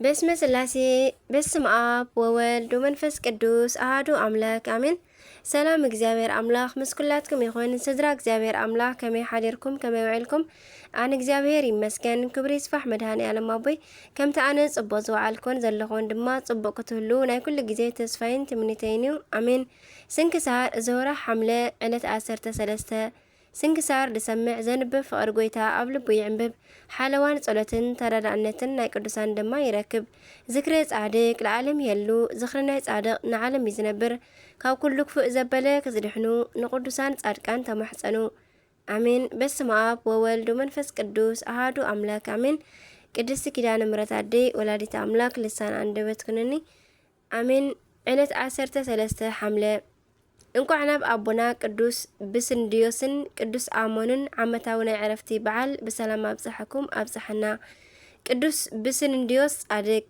በስመ ስላሴ በስመ አብ ወወልድ ወመንፈስ ቅዱስ አሐዱ አምላክ አሜን። ሰላም እግዚአብሔር አምላክ ምስኩላትኩም ይኹን። ስድራ እግዚአብሔር አምላክ ከመይ ሓዲርኩም ከመይ ውዒልኩም? አነ እግዚአብሔር ይመስገን። ክብሪ ይስፋሕ መድኃኔዓለም አቦይ ከምቲ አነ ጽቡቕ ዝወዓልኩን ዘለኹን ድማ ጽቡቕ ክትህሉ ናይ ኩሉ ግዜ ተስፋይን ትምኒተይን እዩ አሜን። ስንክሳር ዘወርሕ ሐምለ ዕለት 13 ስንክሳር ድሰምዕ ዘንብብ ፍቅር ጎይታ ኣብ ልቡ ይዕንብብ ሓለዋን ጸሎትን ተረዳእነትን ናይ ቅዱሳን ድማ ይረክብ። ዝክረ ጻድቅ ለዓለም የሉ ዝክረ ናይ ጻድቅ ንዓለም ይዝነብር። ካብ ኩሉ ክፉእ ዘበለ ክዝድሕኑ ንቅዱሳን ጻድቃን ተማሕፀኑ አሜን። በስመ አብ ወወልድ ወመንፈስ ቅዱስ አሐዱ አምላክ አሜን። ቅድስት ኪዳነ ምሕረት አደይ ወላዲተ አምላክ ልሳን አንደበት ኩነኒ አሜን። ዕለት 13 ሐምለ እንኳዕ ናብ አቦና ቅዱስ ብስንዲዮስን ቅዱስ አሞንን ዓመታዊ ናይ ዕረፍቲ በዓል ብሰላም አብጽሐኩም አብጽሐና። ቅዱስ ብስንዲዮስ ጻድቅ።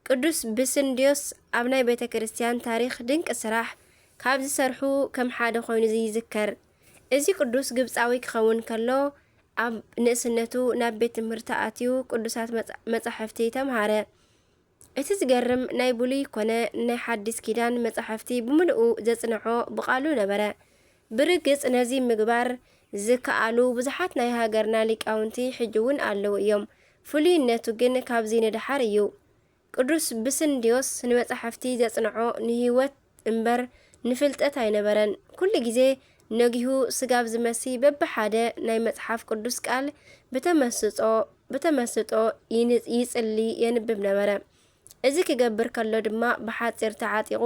ቅዱስ ብስንዲዮስ ኣብ ናይ ቤተ ክርስቲያን ታሪክ ድንቂ ስራሕ ካብ ዝሰርሑ ከም ሓደ ኮይኑ ይዝከር። እዚ ቅዱስ ግብፃዊ ክኸውን ከሎ ኣብ ንእስነቱ ናብ ቤት ትምህርቲ ኣትዩ ቅዱሳት መጻሕፍቲ ተምሃረ። እቲ ዝገርም ናይ ብሉይ ኮነ ናይ ሓዲስ ኪዳን መጻሕፍቲ ብምልኡ ዘጽንዖ ብቃሉ ነበረ። ብርግጽ ነዚ ምግባር ዝከኣሉ ብዙሓት ናይ ሃገርና ሊቃውንቲ ሕጂ እውን ኣለዉ እዮም። ፍሉይነቱ ግን ካብዚ ንድሓር እዩ። ቅዱስ ብስንዲዮስ ንመጻሕፍቲ ዘጽንዖ ንህይወት እምበር ንፍልጠት ኣይነበረን። ኩሉ ግዜ ነጊሁ ስጋብ ዝመሲ በብሓደ ናይ መጽሓፍ ቅዱስ ቃል ብተመስጦ ይጽሊ የንብብ ነበረ። እዚ ክገብር ከሎ ድማ ብሓፂር ተዓጢቑ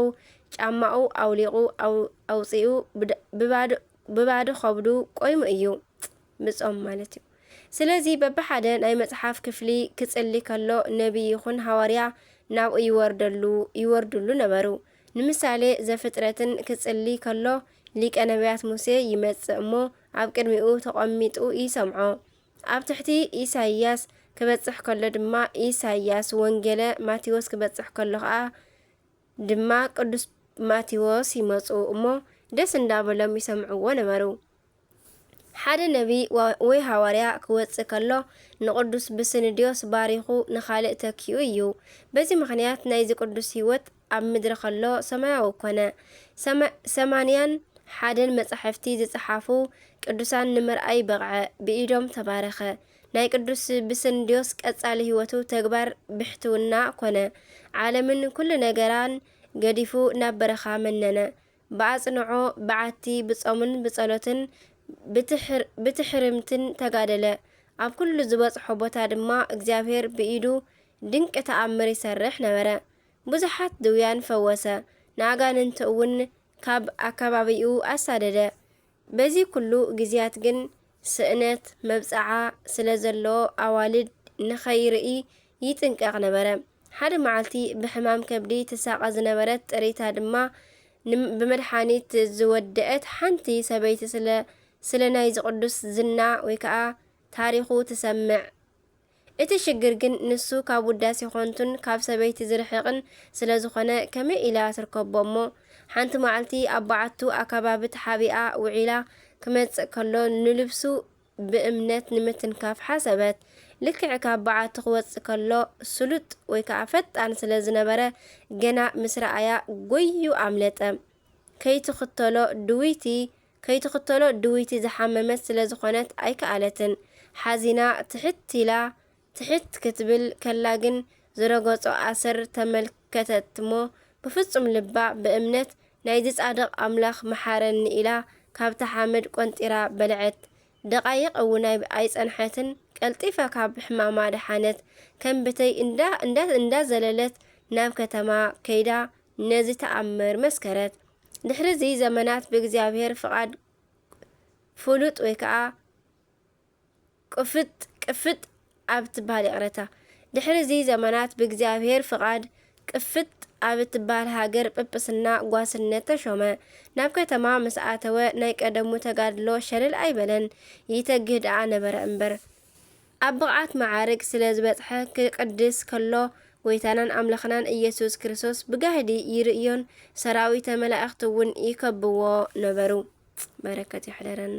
ጫማኡ ኣውሊቑ ኣውፂኡ ብባዶ ከብዱ ቆይሙ እዩ ምጾም ማለት እዩ። ስለዚ በብሓደ ናይ መጽሓፍ ክፍሊ ክጽሊ ከሎ ነቢይ ይኹን ሃዋርያ ናብኡ ይወርድሉ ነበሩ። ንምሳሌ ዘፍጥረትን ክጽሊ ከሎ ሊቀ ነቢያት ሙሴ ይመጽእ እሞ ኣብ ቅድሚኡ ተቐሚጡ ይሰምዖ። ኣብ ትሕቲ ኢሳይያስ ክበጽሕ ከሎ ድማ ኢሳይያስ፣ ወንጌለ ማቴዎስ ክበጽሕ ከሎ ከዓ ድማ ቅዱስ ማቴዎስ ይመጹ እሞ ደስ እንዳበሎም ይሰምዕዎ ነበሩ። ሓደ ነቢይ ወይ ሃዋርያ ክወጽእ ከሎ ንቅዱስ ብስንዲዮስ ባሪኹ ንኻልእ ተኪኡ እዩ። በዚ ምክንያት ናይዚ ቅዱስ ህይወት ኣብ ምድሪ ከሎ ሰማያዊ ኮነ። 81 መጻሕፍቲ ዝጸሓፉ ቅዱሳን ንምርኣይ በቕዐ፣ ብኢዶም ተባረኸ። ናይ ቅዱስ ብስንዲዮስ ቀጻሊ ህይወቱ ተግባር ብሕትውና ኮነ። ዓለምን ኩሉ ነገራን ገዲፉ ናብ በረኻ መነነ። ብኣጽንዖ በዓቲ ብጾምን ብጸሎትን ብትሕርምትን ተጋደለ። ኣብ ኩሉ ዝበጽሖ ቦታ ድማ እግዚአብሔር ብኢዱ ድንቂ ተኣምር ይሰርሕ ነበረ። ብዙሓት ድውያን ፈወሰ። ንኣጋንንቲ እውን ካብ ኣካባቢኡ ኣሳደደ። በዚ ኩሉ ግዜያት ግን ስእነት መብጽዓ ስለ ዘለዎ ኣዋልድ ንኸይርኢ ይጥንቀቕ ነበረ። ሓደ መዓልቲ ብሕማም ከብዲ ትሳቐ ዝነበረት ጥሪታ ድማ ብመድሓኒት ዝወደአት ሓንቲ ሰበይቲ ስለ ናይ ዝቅዱስ ዝና ወይ ከዓ ታሪኹ ትሰምዕ። እቲ ሽግር ግን ንሱ ካብ ውዳሴ ኮንቱን ካብ ሰበይቲ ዝርሕቕን ስለ ዝኾነ ከመይ ኢላ ትርከቦ እሞ ሓንቲ መዓልቲ ኣብ በዓቱ ኣከባቢ ተሓቢኣ ውዒላ ክመጽእ ከሎ ንልብሱ ብእምነት ንምትንካፍ ሓሰበት። ልክዕ ካብ በዓቱ ክወጽእ ከሎ ስሉጥ ወይ ከዓ ፈጣን ስለ ዝነበረ ገና ምስ ረኣያ ጎዩ ኣምለጠ። ከይትኽተሎ ድዊቲ ዝሓመመት ስለ ዝኾነት ኣይከኣለትን። ሓዚና ትሕት ክትብል ከላ ግን ዝረገጾ ኣሰር ተመልከተት እሞ ብፍጹም ልባ ብእምነት ናይዚ ጻድቕ ኣምላኽ መሓረኒ ኢላ ካብቲ ሓመድ ቆንጢራ በልዐት። ደቃይቕ እውን ኣይጸንሐትን። ቀልጢፋ ካብ ሕማማ ደሓነት። ከም ብተይ እንዳዘለለት ናብ ከተማ ከይዳ ነዚ ተኣምር መስከረት። ድሕሪዚ ዘመናት ብእግዚአብሔር ፍቓድ ፍሉጥ ወይ ከዓ ቅፍጥ ኣብ ትበሃል ይቕረታ። ድሕሪዚ ዘመናት ብእግዚአብሔር ፍቓድ ቅፍጥ ኣብ ትበሃል ሃገር ጵጵስና ጓስነት ተሾመ። ናብ ከተማ ምስ ኣተወ ናይ ቀደሙ ተጋድሎ ሸለል ኣይበለን። ይተግህ ደኣ ነበረ እምበር ኣብ ብቕዓት መዓርግ ስለ ዝበጽሐ ክቅድስ ከሎ ጎይታናን ኣምላኽናን ኢየሱስ ክርስቶስ ብጋህዲ ይርእዮን ሰራዊተ መላእኽቲ እውን ይከብዎ ነበሩ። በረከት ይሕደረና።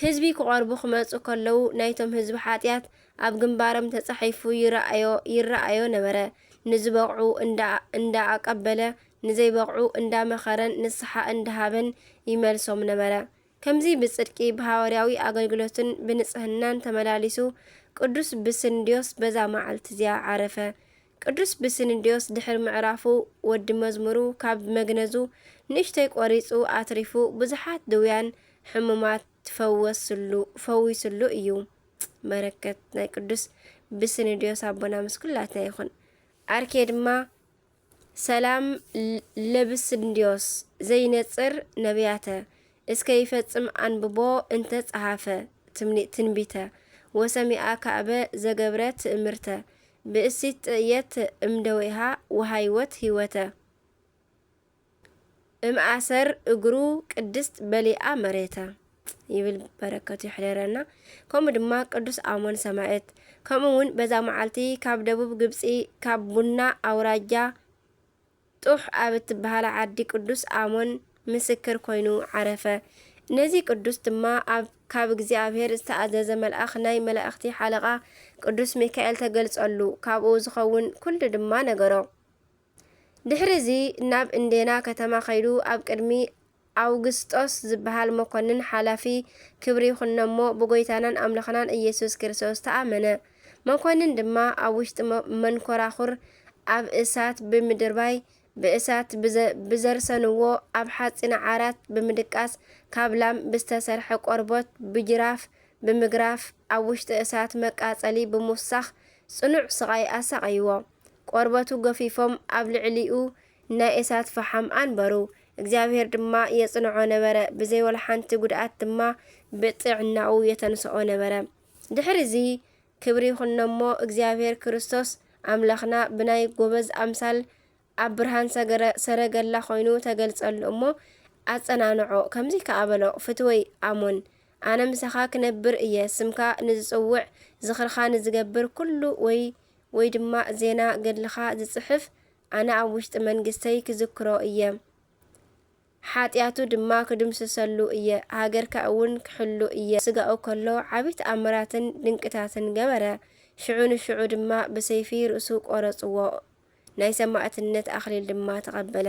ህዝቢ ክቐርቡ ክመጹ ከለዉ ናይቶም ህዝቢ ሓጢኣት ኣብ ግንባሮም ተጻሒፉ ይረኣዮ ነበረ። ንዝበቕዑ እንዳኣቀበለ ንዘይበቕዑ እንዳመኸረን ንስሓ እንዳሃበን ይመልሶም ነበረ። ከምዚ ብጽድቂ ብሃዋርያዊ ኣገልግሎትን ብንጽህናን ተመላሊሱ ቅዱስ ብስንዲዮስ በዛ መዓልቲ እዚኣ ዓረፈ። ቅዱስ ብስንዲዮስ ድሕሪ ምዕራፉ ወዲ መዝሙሩ ካብ መግነዙ ንእሽተይ ቆሪጹ ኣትሪፉ ብዙሓት ድውያን ሕሙማት ፈዊሱሉ እዩ። በረከት ናይ ቅዱስ ብስንዲዮስ ኣቦና ምስ ኩላትና ይኹን። ኣርኬ ድማ ሰላም ለብስንዲዮስ ዘይነጽር ነቢያተ እስከ ይፈጽም አንብቦ እንተ ጸሓፈ ትንቢተ ወሰሚኣ ካዕበ ዘገብረት ትእምርተ ብእሲት ጥእየት እምደዊሃ ወሃይወት ህይወተ እምኣሰር እግሩ ቅድስት በሊኣ መሬተ ይብል። በረከቱ ይሕደረና። ከምኡ ድማ ቅዱስ አሞን ሰማዕት ከምኡ እውን በዛ መዓልቲ ካብ ደቡብ ግብፂ ካብ ቡና ኣውራጃ ጡሕ ኣብ እትበሃል ዓዲ ቅዱስ አሞን ምስክር ኮይኑ ዓረፈ። ነዚ ቅዱስ ድማ ካብ እግዚኣብሔር ዝተኣዘዘ መልኣኽ ናይ መላእኽቲ ሓለቓ ቅዱስ ሚካኤል ተገልጸሉ ካብኡ ዝኸውን ኩሉ ድማ ነገሮ። ድሕሪ እዚ ናብ እንዴና ከተማ ኸይዱ ኣብ ቅድሚ ኣውግስጦስ ዝበሃል መኮንን ሓላፊ ክብሪ ይኹነሞ ብጎይታናን ኣምልኽናን ኢየሱስ ክርስቶስ ተኣመነ። መኮንን ድማ ኣብ ውሽጢ መንኮራኹር ኣብ እሳት ብምድርባይ ብእሳት ብዘርሰንዎ ኣብ ሓፂን ዓራት ብምድቃስ ካብ ላም ብዝተሰርሐ ቆርቦት ብጅራፍ ብምግራፍ ኣብ ውሽጢ እሳት መቃጸሊ ብምውሳኽ ጽኑዕ ስቓይ ኣሰቃይዎ። ቆርበቱ ገፊፎም ኣብ ልዕሊኡ ናይ እሳት ፈሓም ኣንበሩ። እግዚኣብሔር ድማ የጽንዖ ነበረ። ብዘይወላ ሓንቲ ጉድኣት ድማ ብጥዕናኡ የተንስኦ ነበረ። ድሕሪ እዚ ክብሪ ይኹነሞ እግዚኣብሔር ክርስቶስ ኣምላኽና ብናይ ጎበዝ ኣምሳል ኣብ ብርሃን ሰረገላ ኮይኑ ተገልጸሉ እሞ ኣጸናንዖ ከምዚ ከኣበሎ ፍትወይ ኣሞን ኣነ ምሳኻ ክነብር እየ ስምካ ንዝጽውዕ ዝኽርኻ ንዝገብር ኩሉ ወይ ድማ ዜና ገድልኻ ዝጽሕፍ ኣነ ኣብ ውሽጢ መንግስተይ ክዝክሮ እየ ሓጢኣቱ ድማ ክድምስሰሉ እየ ሃገርካ እውን ክሕሉ እየ። ስጋኡ ከሎ ዓበይቲ ተኣምራትን ድንቅታትን ገበረ። ሽዑ ንሽዑ ድማ ብሰይፊ ርእሱ ቆረጽዎ። ናይ ሰማዕትነት ኣኽሊል ድማ ተቐበለ።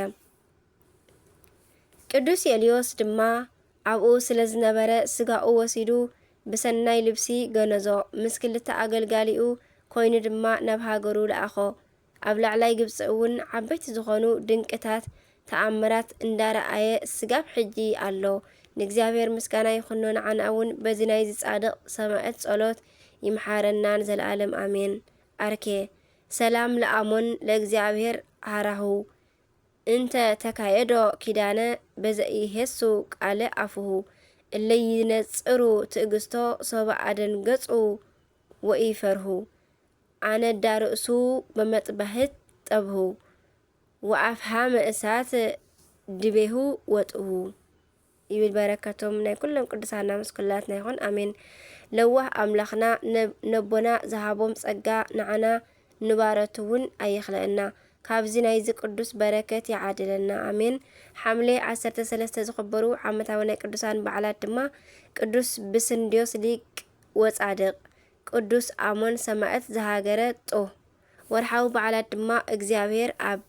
ቅዱስ ኤልዮስ ድማ ኣብኡ ስለ ዝነበረ ስጋኡ ወሲዱ ብሰናይ ልብሲ ገነዞ። ምስ ክልተ ኣገልጋሊኡ ኮይኑ ድማ ናብ ሃገሩ ለኣኾ። ኣብ ላዕላይ ግብፂ እውን ዓበይቲ ዝኾኑ ድንቅታት ተኣምራት እንዳረኣየ ስጋብ ሕጂ ኣሎ። ንእግዚኣብሔር ምስጋና ይኹኖ ንዓና እውን በዚ ናይ ዝጻድቕ ሰማዕት ጸሎት ይምሓረናን ዘለዓለም ኣሜን። ኣርኬ ሰላም ለአሞን ለእግዚአብሔር ሃራሁ እንተ ተካየዶ ኪዳነ በዘኢሄሱ ቃለ አፉሁ እለይነጽሩ ትዕግስቶ ሶባ አደንገጹ ወኢፈርሁ አነ ዳርእሱ በመጥባህት ጠብሁ ወአፍሃመ እሳት ድቤሁ ወጥሁ ይብል። በረከቶም ናይ ኩሎም ቅዱሳና መስኩላትና ይኹን አሜን። ለዋህ አምላኽና ነቦና ዝሃቦም ጸጋ ንዓና ንባረቱ እውን ኣይኽለአና ካብዚ ናይዚ ቅዱስ በረከት ይዓድለና አሜን። ሐምሌ 13 ዝኽበሩ ዓመታዊ ናይ ቅዱሳን በዓላት ድማ ቅዱስ ብስንዲዮስ ሊቅ ወጻድቕ፣ ቅዱስ አሞን ሰማዕት ዝሃገረ ጦህ። ወርሓዊ በዓላት ድማ እግዚአብሔር ኣብ፣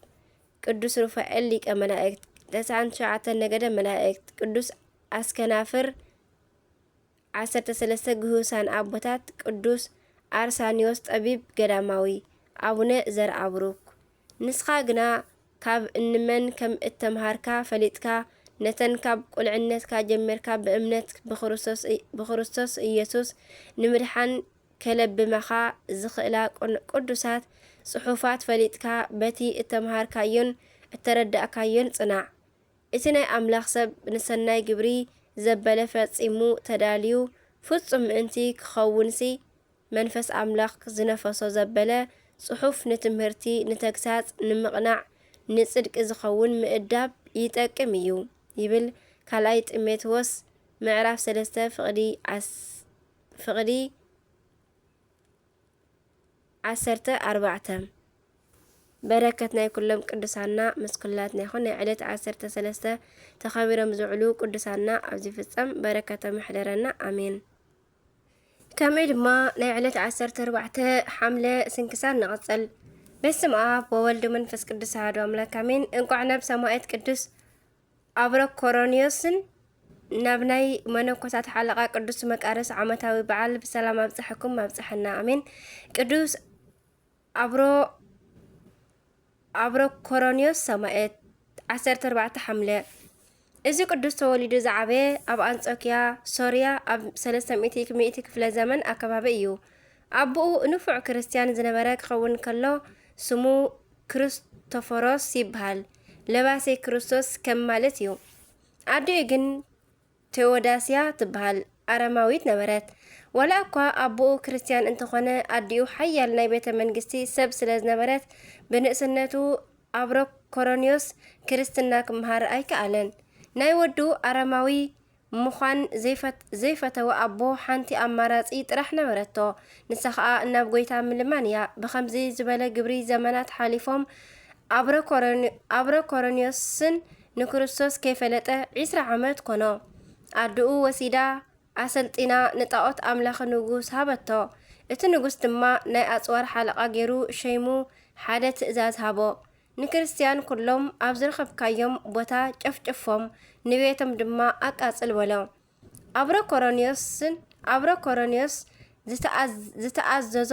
ቅዱስ ሩፋኤል ሊቀ መላእክት 99 ነገደ መላእክት፣ ቅዱስ አስከናፍር 13 ግሁሳን አቦታት፣ ቅዱስ አርሳኒዮስ ጠቢብ ገዳማዊ፣ አቡነ ዘርአብሩክ። ንስኻ ግና ካብ እንመን ከም እተምሃርካ ፈሊጥካ ነተን ካብ ቁልዕነትካ ጀመርካ ብእምነት ብክርስቶስ ኢየሱስ ንምድሓን ከለብመኻ ዝኽእላ ቅዱሳት ጽሑፋት ፈሊጥካ በቲ እተምሃርካዮን እተረዳእካዮን ጽናዕ። እቲ ናይ ኣምላኽ ሰብ ንሰናይ ግብሪ ዘበለ ፈጺሙ ተዳልዩ ፍጹም ምእንቲ ክኸውንሲ መንፈስ ኣምላኽ ዝነፈሶ ዘበለ ጽሑፍ ንትምህርቲ ንተግሳጽ ንምቕናዕ ንጽድቂ ዝኸውን ምእዳብ ይጠቅም እዩ ይብል። ካልኣይ ጢሞቴዎስ ምዕራፍ 3 ፍቕዲ 14። በረከት ናይ ኩሎም ቅዱሳና መስኩላትና ይኹን። ናይ ዕለት 13 ተኸቢሮም ዝውዕሉ ቅዱሳና ኣብዚ ፍጸም በረከቶም ይሕደረና ኣሜን። ከምኡ ድማ ናይ ዕለት 14 ሓምለ ስንክሳር ንቕጽል። በስመ አብ ወወልድ መንፈስ ቅዱስ አሐዱ አምላክ አሜን። እንቋዕ ናብ ሰማዕት ቅዱስ አብሮኮሮኒዮስን ናብ ናይ መነኮሳት ሓለቓ ቅዱስ መቃርስ ዓመታዊ በዓል ብሰላም ኣብፅሐኩም ኣብፅሐና አሜን። ቅዱስ አብሮኮሮኒዮስ ሰማዕት 14 ሓምለ። እዚ ቅዱስ ተወሊዱ ዝዓበየ ኣብ አንጾኪያ ሶርያ ኣብ 300 ክፍለ ዘመን ኣከባቢ እዩ። ኣቦኡ ንፉዕ ክርስቲያን ዝነበረ ክኸውን ከሎ ስሙ ክርስቶፎሮስ ይበሃል። ለባሴ ክርስቶስ ከም ማለት እዩ። ኣዲኡ ግን ቴዎዳስያ ትበሃል ኣረማዊት ነበረት። ዋላ እኳ ኣቦኡ ክርስቲያን እንተኾነ ኣዲኡ ሓያል ናይ ቤተ መንግስቲ ሰብ ስለ ዝነበረት ብንእስነቱ አብሮኮሮኒዮስ ክርስትና ክምሃር ኣይከኣለን። ናይ ወዱ ኣረማዊ ምዃን ዘይፈተወ ኣቦ ሓንቲ ኣማራፂ ጥራሕ ነበረቶ፣ ንሳ ከዓ ናብ ጎይታ ምልማን እያ። ብኸምዚ ዝበለ ግብሪ ዘመናት ሓሊፎም አብሮኮሮኒዮስን ንክርስቶስ ከይፈለጠ 20 ዓመት ኮኖ። ኣድኡ ወሲዳ ኣሰልጢና ንጣዖት ኣምላኽ ንጉስ ሃበቶ። እቲ ንጉስ ድማ ናይ ኣፅዋር ሓለቓ ገይሩ ሸይሙ ሓደ ትእዛዝ ሃቦ። ንክርስቲያን ኩሎም ኣብ ዝረኸብካዮም ቦታ ጨፍጨፎም፣ ንቤቶም ድማ ኣቃጽል በሎ። አብሮኮሮኒዮስ ዝተኣዘዞ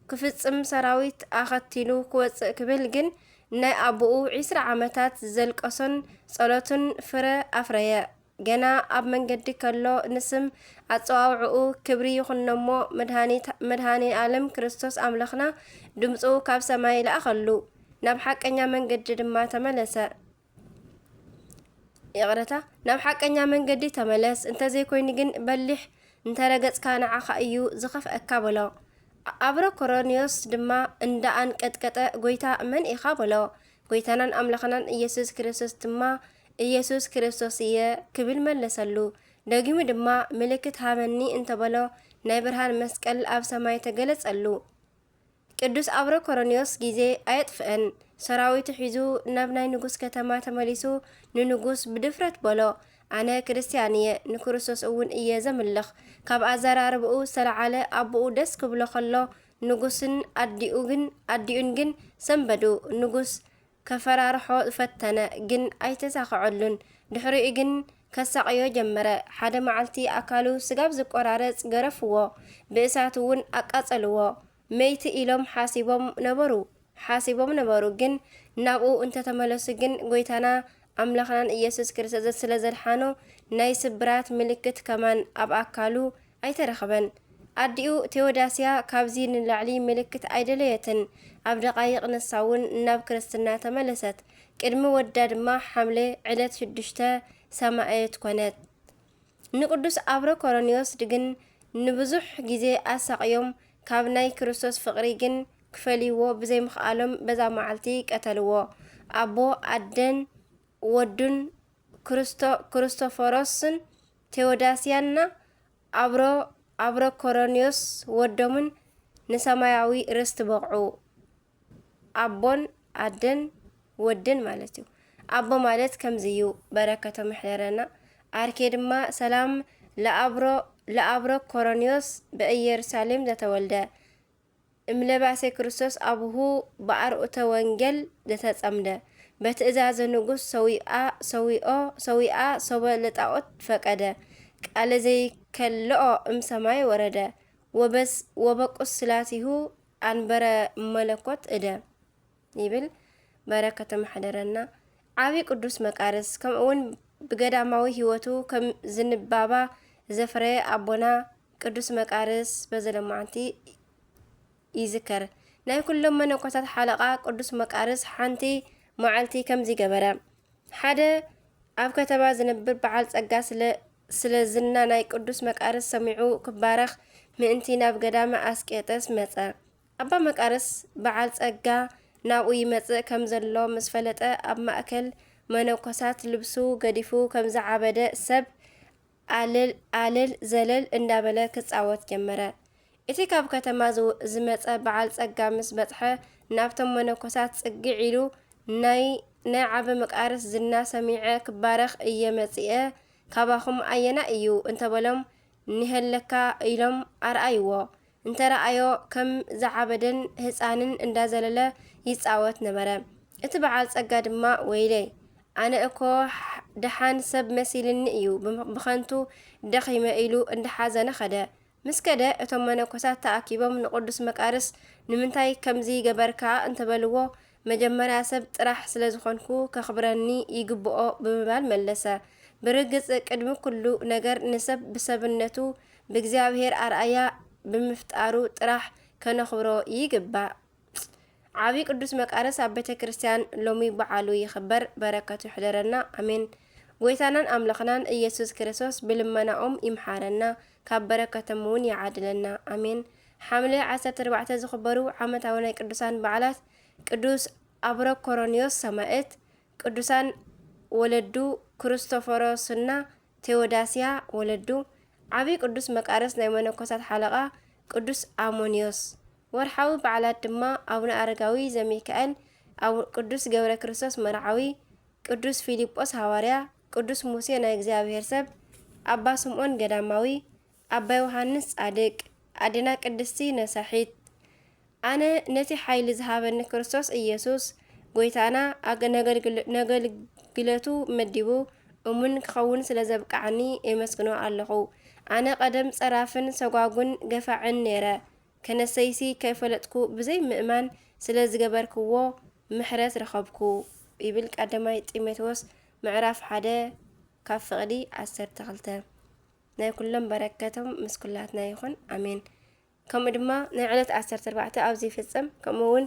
ክፍጽም ሰራዊት ኣኸቲሉ ክወፅእ ክብል ግን ናይ ኣቦኡ 20 ዓመታት ዘልቀሶን ጸሎትን ፍረ ኣፍረየ። ገና ኣብ መንገዲ ከሎ ንስም ኣፀዋውዕኡ ክብሪ ይኹነሞ መድሃኒ ዓለም ክርስቶስ ኣምላኽና ድምፁ ካብ ሰማይ ለኣኸሉ፣ ናብ ሓቀኛ መንገዲ ድማ ተመለሰ። ናብ ሓቀኛ መንገዲ ተመለስ፣ እንተዘይኮይኑ ግን በሊሕ እንተረገጽካ ንዓኻ እዩ ዝኸፍአካ በሎ። አብሮኮሮኒዮስ ድማ እንዳኣንቀጥቀጠ ጎይታ መን ኢኻ በሎ። ጎይታናን ኣምላኽናን ኢየሱስ ክርስቶስ ድማ ኢየሱስ ክርስቶስ እየ ክብል መለሰሉ። ደጊሙ ድማ ምልክት ሃበኒ እንተበሎ ናይ ብርሃን መስቀል ኣብ ሰማይ ተገለጸሉ። ቅዱስ አብሮኮሮኒዮስ ጊዜ ኣየጥፍአን፣ ሰራዊቱ ሒዙ ናብ ናይ ንጉስ ከተማ ተመሊሱ ንንጉስ ብድፍረት በሎ፣ ኣነ ክርስቲያን እየ፣ ንክርስቶስ እውን እየ ዘምልኽ። ካብ ኣዘራርብኡ ዝተለዓለ ኣቦኡ ደስ ክብሎ ከሎ ንጉስን ኣዲኡን ግን ሰንበዱ። ንጉስ ከፈራርሖ ፈተነ፣ ግን ኣይተሳኽዐሉን። ድሕሪኡ ግን ከሳቅዮ ጀመረ። ሓደ መዓልቲ ኣካሉ ስጋብ ዝቆራረጽ ገረፍዎ፣ ብእሳት እውን ኣቃጸልዎ። መይቲ ኢሎም ሓሲቦም ነበሩ። ግን ናብኡ እንተተመለሱ ግን ጎይታና ኣምላኽናን ኢየሱስ ክርስቶስ ስለ ዘድሓኖ ናይ ስብራት ምልክት ከማን ኣብ ኣካሉ ኣይተረኸበን። ኣዲኡ ቴዎዳስያ ካብዚ ንላዕሊ ምልክት ኣይደለየትን። ኣብ ደቃይቕ ንሳ እውን ናብ ክርስትና ተመለሰት። ቅድሚ ወዳ ድማ ሓምለ ዕለት 6 ሰማዕት ኮነት። ንቅዱስ አብሮኮሮኒዮስ ግን ንብዙሕ ግዜ ኣሳቅዮም ካብ ናይ ክርስቶስ ፍቕሪ ግን ክፈልይዎ ብዘይምኽኣሎም በዛ መዓልቲ ቀተልዎ። ኣቦ ኣደን ወዱን ክርስቶፎሮስን ቴዎዳስያና አብሮኮሮኒዮስ ወዶምን ንሰማያዊ ርስቲ በቕዑ። ኣቦን ኣደን ወድን ማለት እዩ። ኣቦ ማለት ከምዝዩ በረከቶም ይሕደረና። ኣርኬ ድማ ሰላም ለአብሮኮሮኒዮስ በኢየሩሳሌም ዘተወልደ እምለባሴ ክርስቶስ አቡሁ በአርዑተ ወንጌል ዘተጸምደ በትእዛዘ ንጉስ ሰዊአ ሶበ ለጣዖት ፈቀደ ቃለ ዘይከልኦ እምሰማይ ወረደ ወበቁስላቲሁ አንበረ መለኮት እደ ይብል። በረከቶም ይሕደረና። ዓብይ ቅዱስ መቃርስ ከምኡውን ብገዳማዊ ህይወቱ ከም ዝንባባ ዘፍረየ ኣቦና ቅዱስ መቃርስ በዘለማዓንቲ ይዝከር። ናይ ኩሎም መነኮሳት ሓለቓ ቅዱስ መቃርስ ሓንቲ መዓልቲ ከምዚ ገበረ። ሓደ ኣብ ከተማ ዝነብር በዓል ጸጋ ስለ ዝና ናይ ቅዱስ መቃርስ ሰሚዑ ክባረኽ ምእንቲ ናብ ገዳመ ኣስቄጠስ መጸ። ኣባ መቃርስ በዓል ጸጋ ናብኡ ይመጽእ ከም ዘሎ ምስ ፈለጠ ኣብ ማእከል መነኮሳት ልብሱ ገዲፉ ከም ዝዓበደ ሰብ ኣልል ዘለል እንዳበለ ክጻወት ጀመረ። እቲ ካብ ከተማ ዝመጸ በዓል ጸጋ ምስ በጽሐ ናብቶም መነኮሳት ጽግዕ ኢሉ ናይ ዓበ መቃርስ ዝና ሰሚዐ ክባረኽ እየመጽአ ካባኹም ኣየና እዩ እንተበሎም ንህለካ ኢሎም ኣርአይዎ እንተረኣዮ ከም ዝዓበደን ህፃንን እንዳዘለለ ይጻወት ነበረ። እቲ በዓል ጸጋ ድማ ወይለይ ኣነ እኮ ደሓን ሰብ መሲልኒ እዩ ብኸንቱ ደኺመ ኢሉ እንዳሓዘነ ኸደ። ምስ ከደ እቶም መነኮሳት ተኣኪቦም ንቅዱስ መቃርስ ንምንታይ ከምዚ ገበርካ እንተበልዎ መጀመርያ ሰብ ጥራሕ ስለ ዝኾንኩ ከኽብረኒ ይግብኦ ብምባል መለሰ። ብርግጽ ቅድሚ ኩሉ ነገር ንሰብ ብሰብነቱ ብእግዚአብሔር ኣርአያ ብምፍጣሩ ጥራሕ ከነኽብሮ ይግባእ። ዓብይ ቅዱስ መቃርስ ኣብ ቤተ ክርስቲያን ሎሚ በዓሉ ይኽበር። በረከቱ ይሕደረና አሜን። ጎይታናን ኣምላኽናን ኢየሱስ ክርስቶስ ብልመናኦም ይምሓረና ካብ በረከቶም እውን ይዓድለና አሜን። ሐምሌ 14 ዝኽበሩ ዓመታዊ ናይ ቅዱሳን በዓላት ቅዱስ አብሮኮሮኒዮስ ሰማዕት፣ ቅዱሳን ወለዱ ክርስቶፎሮስና ቴዎዳስያ ወለዱ፣ ዓብይ ቅዱስ መቃርስ ናይ መነኮሳት ሓለቓ ቅዱስ አሞኒዮስ። ወርሓዊ በዓላት ድማ አቡነ አረጋዊ ዘሚካኤል፣ ቅዱስ ገብረ ክርስቶስ መርዓዊ፣ ቅዱስ ፊልጶስ ሐዋርያ፣ ቅዱስ ሙሴ ናይ እግዚአብሔር ሰብ፣ አባ ስምዖን ገዳማዊ፣ አባ ዮሐንስ ጻድቅ፣ አዴና ቅድስቲ ነሳሒት። ኣነ ነቲ ሓይሊ ዝሃበኒ ክርስቶስ ኢየሱስ ጎይታና ነገልግለቱ መዲቡ እሙን ክኸውን ስለ ዘብቃዕኒ የመስግኖ ኣለኹ። ኣነ ቀደም ጸራፍን ሰጓጉን ገፋዕን ነይረ ከነሰይሲ ከይፈለጥኩ ብዘይ ምእማን ስለ ዝገበርክዎ ምሕረት ረኸብኩ ይብል ቀዳማይ ጢሞቴዎስ ምዕራፍ 1 ካብ ፍቕዲ 12። ናይ ኩሎም በረከቶም ምስ ኩላትና ይኹን አሜን። ከምኡ ድማ ናይ ዕለት 14 ኣብዚ ይፍጸም። ከምኡ እውን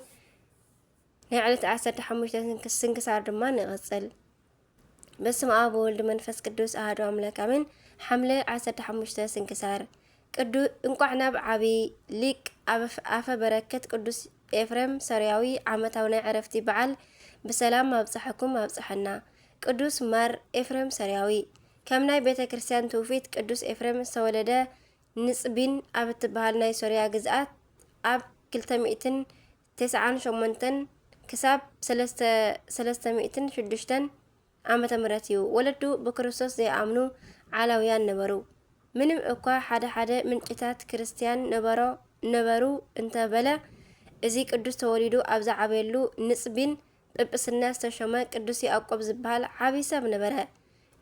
ናይ ዕለት 15 ስንክሳር ድማ ንቕጽል። በስመ አብ ወወልድ መንፈስ ቅዱስ አሐዱ አምላክ አሜን። ሐምሌ 15 ስንክሳር እንቋዕ ናብ ዓብይ ሊቅ ኣፈ በረከት ቅዱስ ኤፍሬም ሰሪያዊ ዓመታዊ ናይ ዕረፍቲ በዓል ብሰላም ኣብጽሐኩም ኣብጽሐና። ቅዱስ ማር ኤፍሬም ሰሪያዊ ከም ናይ ቤተ ክርስቲያን ትውፊት ቅዱስ ኤፍሬም ዝተወለደ ንጽቢን ኣብ እትበሃል ናይ ሶርያ ግዝኣት ኣብ 298 ክሳብ 306 ዓመተ ምህረት እዩ። ወለዱ ብክርስቶስ ዘይኣምኑ ዓላውያን ነበሩ። ምንም እኳ ሓደ ምንጭታት ክርስቲያን ነበሩ እንተበለ እዚ ቅዱስ ተወሊዱ ኣብ ዝዓበየሉ ንጽቢን ጵጵስና ዝተሾመ ቅዱስ ያዕቆብ ዝበሃል ዓብይ ሰብ ነበረ።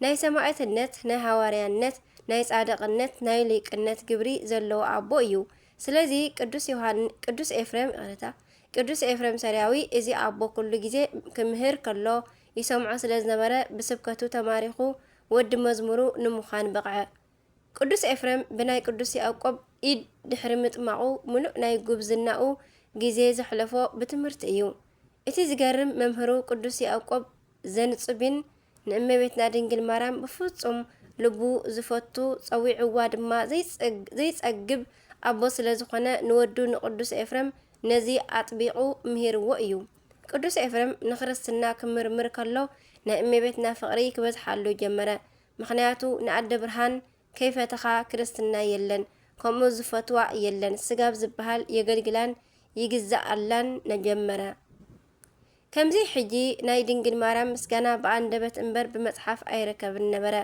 ናይ ሰማዕትነት፣ ናይ ሃዋርያነት፣ ናይ ጻድቅነት፣ ናይ ሊቅነት ግብሪ ዘለዎ ኣቦ እዩ። ስለዚ ቅዱስ ኤፍሬም ሰሪያዊ እዚ ኣቦ ኩሉ ግዜ ክምህር ከሎ ይሰምዖ ስለ ዝነበረ ብስብከቱ ተማሪኹ ወዲ መዝሙሩ ንምዃን በቕዐ። ቅዱስ ኤፍሬም ብናይ ቅዱስ ያዕቆብ ኢድ ድሕሪ ምጥማቑ ሙሉእ ናይ ጉብዝናኡ ግዜ ዘሕለፎ ብትምህርቲ እዩ። እቲ ዝገርም መምህሩ ቅዱስ ያዕቆብ ዘንጽቢን ንእመቤትና ድንግል ማርያም ብፍጹም ልቡ ዝፈቱ ጸዊዕዋ ድማ ዘይጸግብ ኣቦ ስለ ዝኾነ ንወዱ ንቅዱስ ኤፍሬም ነዚ ኣጥቢቑ ምሂርዎ እዩ። ቅዱስ ኤፍሬም ንክርስትና ክምርምር ከሎ ናይ እመቤትና ፍቕሪ ክበዝሓሉ ጀመረ። ምክንያቱ ንኣደ ብርሃን ከይፈተኻ ክርስትና የለን፣ ከምኡ ዝፈትዋ የለን፣ ስጋብ ዝበሃል የገልግላን ይግዛኣላን ነጀመረ። ከምዚ ሕጂ ናይ ድንግል ማርያም ምስጋና ብኣንደበት እምበር ብመጽሓፍ ኣይረከብን ነበረ።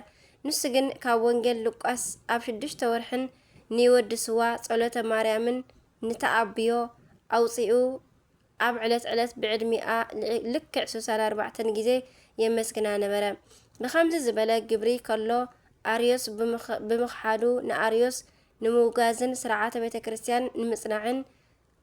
ንሱ ግን ካብ ወንጌል ሉቃስ ኣብ 6 ወርሕን ንወድስዋ ጸሎተ ማርያምን ንተኣብዮ ኣውፂኡ ኣብ ዕለት ብዕድሚኣ ልክዕ 64 ግዜ የመስግና ነበረ። ብከምዚ ዝበለ ግብሪ ከሎ ኣርዮስ ብምኽሓዱ ንኣርዮስ ንምውጋዝን ስርዓተ ቤተ ክርስቲያን ንምጽናዕን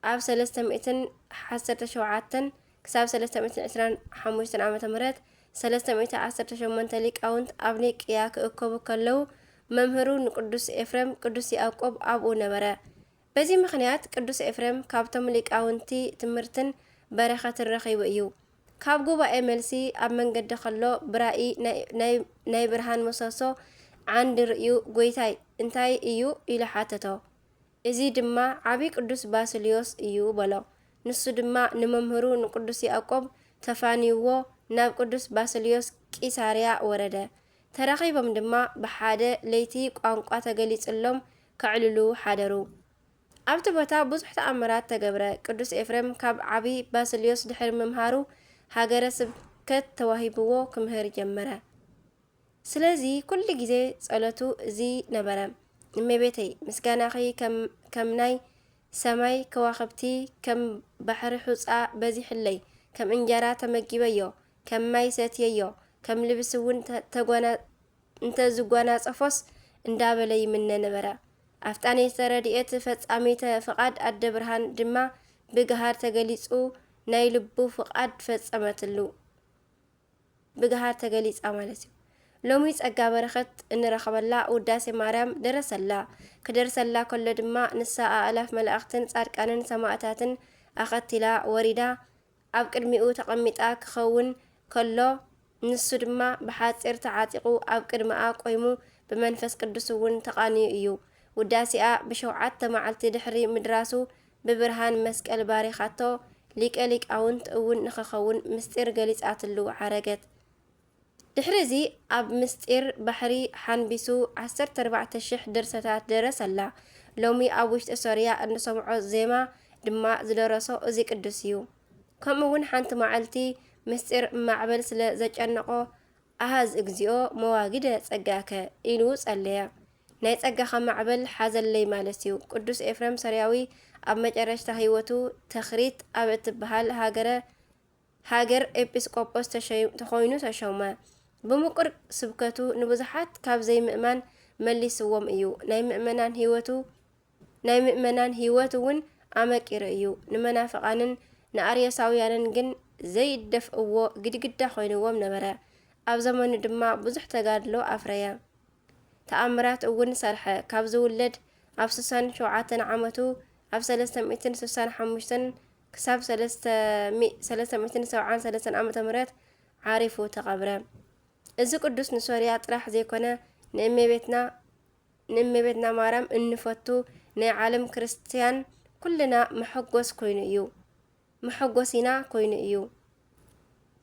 ኣብ 317 ክሳብ 325 ዓመተ ምህረት 318 ሊቃውንት ኣብ ኒቅያ ክእከቡ ከለው መምህሩ ንቅዱስ ኤፍሬም ቅዱስ ያዕቆብ ኣብኡ ነበረ። በዚ ምክንያት ቅዱስ ኤፍሬም ካብቶም ሊቃውንቲ ትምህርትን በረኸትን ረኺቡ እዩ። ካብ ጉባኤ መልሲ ኣብ መንገዲ ከሎ ብራኢ ናይ ብርሃን ምሰሶ ዓንዲ ርእዩ ጎይታይ እንታይ እዩ ኢሉ ሓተቶ። እዚ ድማ ዓብይ ቅዱስ ባስልዮስ እዩ በሎ። ንሱ ድማ ንመምህሩ ንቅዱስ ያዕቆብ ተፋኒዎ ናብ ቅዱስ ባስልዮስ ቂሳርያ ወረደ። ተራኺቦም ድማ ብሓደ ለይቲ ቋንቋ ተገሊጽሎም ከዕልሉ ሓደሩ። ኣብቲ ቦታ ብዙሕ ተኣምራት ተገብረ። ቅዱስ ኤፍሬም ካብ ዓቢ ባስልዮስ ድሕሪ ምምሃሩ ሃገረ ስብከት ተዋሂብዎ ክምህር ጀመረ። ስለዚ ኩሉ ግዜ ጸሎቱ እዚ ነበረ። እመቤተይ ምስጋናኺ ከም ናይ ሰማይ ከዋኽብቲ ከም ባሕሪ ሑጻ በዚሕለይ ከም እንጀራ ተመጊበዮ ከም ማይ ሰትየዮ ከም ልብሲ እውን እንተዝጓናጸፎስ እንዳበለ ይምነ ነበረ። ኣፍጣኔተ ረድኤት ፈጻሜተ ፍቓድ ኣደ ብርሃን ድማ ብግሃር ተገሊጹ ናይ ልቡ ፍቓድ ፈጸመትሉ ብግሃር ተገሊጻ ማለት እዩ። ሎሚ ጸጋ በረኸት እንረኸበላ ውዳሴ ማርያም ደረሰላ። ክደርሰላ ከሎ ድማ ንሳ ኣእላፍ መላእኽትን ጻድቃንን ሰማዕታትን ኣኸቲላ ወሪዳ ኣብ ቅድሚኡ ተቐሚጣ ክኸውን ከሎ ንሱ ድማ ብሓፂር ተዓጢቑ ኣብ ቅድሚኣ ቆይሙ ብመንፈስ ቅዱስ እውን ተቓንዩ እዩ። ውዳሴኣ ብ7 መዓልቲ ድሕሪ ምድራሱ ብብርሃን መስቀል ባሪኻቶ ሊቀ ሊቃውንት እውን ንኽኸውን ምስጢር ገሊጻትሉ ዓረገት። ድሕሪ እዚ ኣብ ምስጢር ባሕሪ ሓንቢሱ 14,000 ድርሰታት ደረሰላ። ሎሚ ኣብ ውሽጢ ሶርያ እንሰምዖ ዜማ ድማ ዝደረሶ እዚ ቅዱስ እዩ። ከምኡ እውን ሓንቲ መዓልቲ ምስጢር ማዕበል ስለ ዘጨነቆ ኣሃዝ እግዚኦ መዋግደ ጸጋከ ኢሉ ጸለየ። ናይ ጸጋኻ ማዕበል ሓዘለይ ማለት እዩ። ቅዱስ ኤፍሬም ሶርያዊ ኣብ መጨረሽታ ህይወቱ ተኽሪት ኣብ እትበሃል ሃገር ኤጲስቆጶስ ተኾይኑ ተሾመ። ብምቁር ስብከቱ ንብዙሓት ካብ ዘይምእማን መሊስዎም እዩ። ናይ ምእመናን ህይወት እውን ኣመቂሩ እዩ። ንመናፍቃንን ንኣርዮሳውያንን ግን ዘይደፍእዎ ግድግዳ ኮይንዎም ነበረ። ኣብ ዘመኑ ድማ ብዙሕ ተጋድሎ ኣፍረየ። ተኣምራት እውን ሰርሐ። ካብ ዝውለድ ኣብ 67 ዓመቱ ኣብ 365 ክሳብ 373 ዓመተ ምህረት ዓሪፉ ተቐብረ። እዚ ቅዱስ ንሶርያ ጥራሕ ዘይኮነ ንእመቤትና ማርያም እንፈቱ ናይ ዓለም ክርስቲያን ኩልና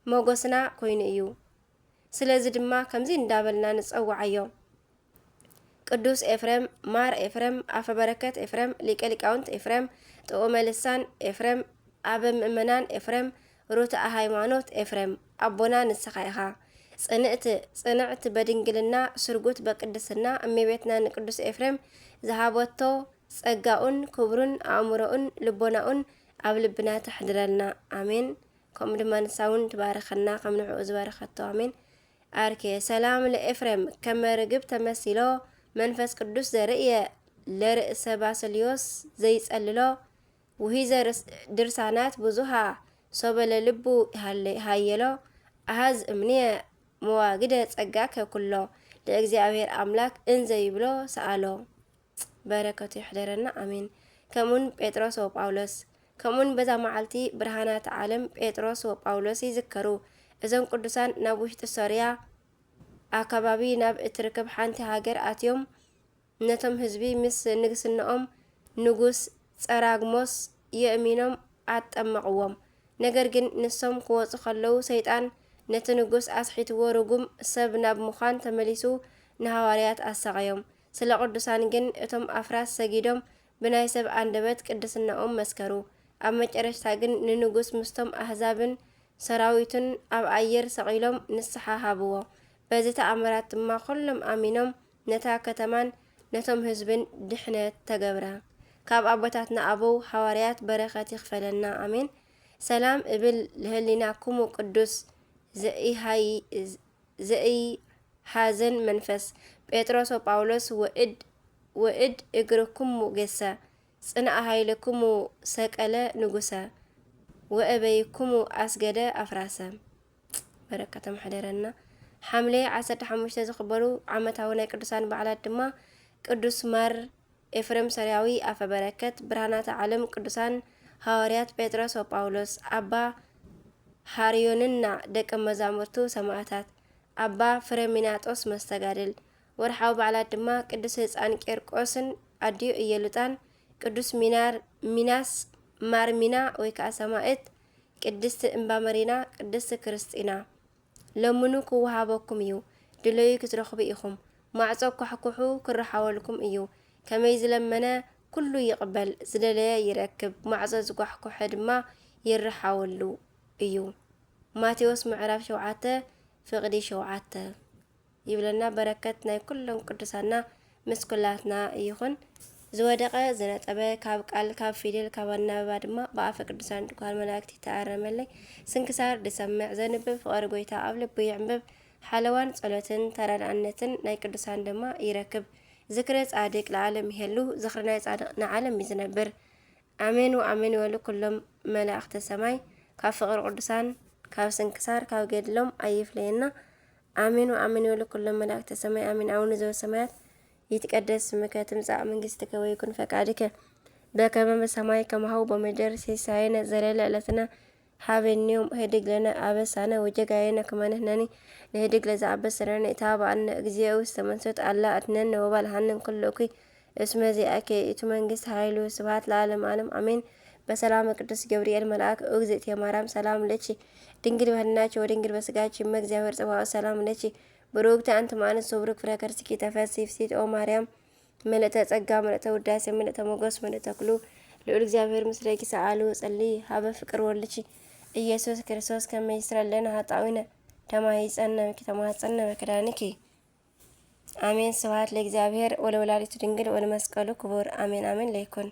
መጎስና ኮይኑ እዩ። ስለዚ ድማ ከምዚ እንዳበልና ንጸዋዓዮ ቅዱስ ኤፍሬም፣ ማር ኤፍሬም፣ ኣፈ በረከት ኤፍሬም፣ ሊቀ ሊቃውንት ኤፍሬም፣ ጥዑመ ልሳን ኤፍሬም፣ ኣበ ምእመናን ኤፍሬም፣ ሩትአ ሃይማኖት ኤፍሬም። ኣቦና ንስኻ ኢኻ ጽንዕቲ በድንግልና ስርጉት በቅድስና እመቤትና ንቅዱስ ኤፍሬም ዝሃበቶ ጸጋኡን ክብሩን ኣእምሮኡን ልቦናኡን ኣብ ልብና ተሕድረልና ኣሜን። ከምኡ ድማ ንሳውን ትባረኸና ከም ንዕኡ ዝባረኸቶ ኣሜን። ኣርኬ ሰላም ለኤፍሬም ከመ ርግብ ተመሲሎ መንፈስ ቅዱስ ዘርእየ ለርእሰ ባስልዮስ ዘይጸልሎ ውሂዘ ድርሳናት ብዙሃ ሶበለ ልቡ ሃየሎ ኣሃዝ እምንየ መዋግደ ጸጋከ ኩሎ ለእግዚአብሔር ኣምላክ እንዘይብሎ ሰኣሎ። በረከቱ ይሕደረና ኣሜን። ከምኡን ጴጥሮስ ወጳውሎስ ከምኡን በዛ መዓልቲ ብርሃናት ዓለም ጴጥሮስ ወጳውሎስ ይዝከሩ። እዞም ቅዱሳን ናብ ውሽጢ ሶርያ ኣከባቢ ናብ እትርከብ ሓንቲ ሃገር ኣትዮም ነቶም ህዝቢ ምስ ንግስንኦም ንጉስ ጸራግሞስ የእሚኖም ኣጠመቕዎም። ነገር ግን ንሶም ክወፁ ከለዉ ሰይጣን ነቲ ንጉስ ኣስሒትዎ ርጉም ሰብ ናብ ምዃን ተመሊሱ ንሃዋርያት ኣሰቐዮም። ስለ ቅዱሳን ግን እቶም ኣፍራስ ሰጊዶም ብናይ ሰብ አንደበት ቅድስናኦም መስከሩ። ኣብ መጨረሽታ ግን ንንጉስ ምስቶም ኣህዛብን ሰራዊቱን ኣብ ኣየር ሰቒሎም ንስሓ ሃብዎ። በዚ ተኣምራት ድማ ኩሎም ኣሚኖም ነታ ከተማን ነቶም ህዝብን ድሕነት ተገብረ። ካብ ኣቦታትና ኣበው ሃዋርያት በረኸት ይኽፈለና ኣሜን። ሰላም እብል ልህሊናኩሙ ቅዱስ ዘኢሃዘን መንፈስ ጴጥሮስ ወጳውሎስ ወእድ እግርኩሙ ገሰ ጽንአ ሃይልኩሙ ሰቀለ ንጉሰ ወእበይኩሙ ኣስገደ ኣፍራሰ። በረከቶም ሕደረና። ሐምሌ 15 ዝኽበሩ ዓመታዊ ናይ ቅዱሳን በዓላት ድማ ቅዱስ ማር ኤፍሬም ሶርያዊ ኣፈ በረከት፣ ብርሃናተ ዓለም ቅዱሳን ሃዋርያት ጴጥሮስ ወጳውሎስ፣ ኣባ ሃርዮንና ደቀ መዛሙርቱ ሰማዕታት፣ ኣባ ፍሬሚናጦስ መስተጋድል። ወርሓዊ በዓላት ድማ ቅዱስ ህፃን ቄርቆስን ኣድዩ እየሉጣን፣ ቅዱስ ሚናስ ማርሚና ወይ ከዓ ሰማዕት፣ ቅድስቲ እምባመሪና፣ ቅድስቲ ክርስቲና። ለምኑ ክወሃበኩም እዩ፣ ድለዩ ክትረኽቡ ኢኹም፣ ማዕጾ ኳሕኩሑ ክረሓወልኩም እዩ። ከመይ ዝለመነ ኩሉ ይቕበል ዝደለየ ይረክብ ማዕጾ ዝጓሕኩሐ ድማ ይርሓወሉ እዩ። ማቴዎስ ምዕራፍ 7 ፍቕዲ 7 ይብለና። በረከት ናይ ኩሎም ቅዱሳና ምስ ኩላትና ይኹን። ዝወደቀ ዝነጠበ ካብ ቃል ካብ ፊደል ካብ ኣናበባ ድማ ብኣፈ ቅዱሳን ድኳን መላእክቲ ተኣረመለይ ስንክሳር ድሰምዕ ዘንብብ ፍቕሪ ጎይታ ኣብ ልቡ ይዕንብብ ሓለዋን ጸሎትን ተራድኣነትን ናይ ቅዱሳን ድማ ይረክብ። ዝክረ ጻድቅ ለዓለም ይሄሉ ዝኽሪ ናይ ጻድቅ ንዓለም ይዝነብር። ኣሜን ወኣሜን ይበሉ ኩሎም መላእክተ ሰማይ ካብ ፍቕሪ ቅዱሳን ካብ ስንክሳር ካብ ገድሎም ኣይፍለየና። ኣሜን ወኣሜን ይበሉ ኩሎም መላእክተ ሰማይ ኣሜን። አቡነ ዘበሰማያት ይትቀደስ ስምከ ትምጻእ መንግሥትከ ወይኩን ፈቃድከ በከመ በሰማይ ከማሁ በምድር ሲሳየነ ዘለለ ዕለትነ ሀበነ ዮም ህድግ ለነ አበሳነ ወጀጋየነ ከመ ንሕነኒ ንህድግ ለዘአበስ ለነ ኢታብአነ እግዚኦ ውስተ መንሱት አላ አድኅነነ ወባልሐነ እምኩሉ እኩይ እስመ ዚአከ ይእቲ መንግሥት ኃይሉ ስብሐት ለዓለመ ዓለም አሜን። በሰላም ቅዱስ ገብርኤል መልአክ እግዝእትየ ማርያም ሰላም ለኪ ድንግል በህሊናኪ ወድንግል በስጋኪ እመ እግዚአብሔር ጽባኦት ሰላም ለኪ ብሩክቲ አንቲ እምአንስት ወቡሩክ ፍሬ ከርሥኪ ተፈሥሒ ፍሥሕት ኦ ማርያም ምልዕተ ጸጋ ምልዕተ ውዳሴ ምልዕተ ሞገስ ምልዕተ ኩሉ ልዑል እግዚአብሔር ምስሌኪ ሰአሉ ጸልይ ሀበ ፍቅር ወልድኪ ኢየሱስ ክርስቶስ ከመ ይስረይ ኃጣውኢነ ተማሂፀነ ተማፀነ በክዳንኪ አሜን። ስብሐት ለእግዚአብሔር ወለወላዲቱ ድንግል ወለመስቀሉ ክቡር አሜን አሜን ለይኩን።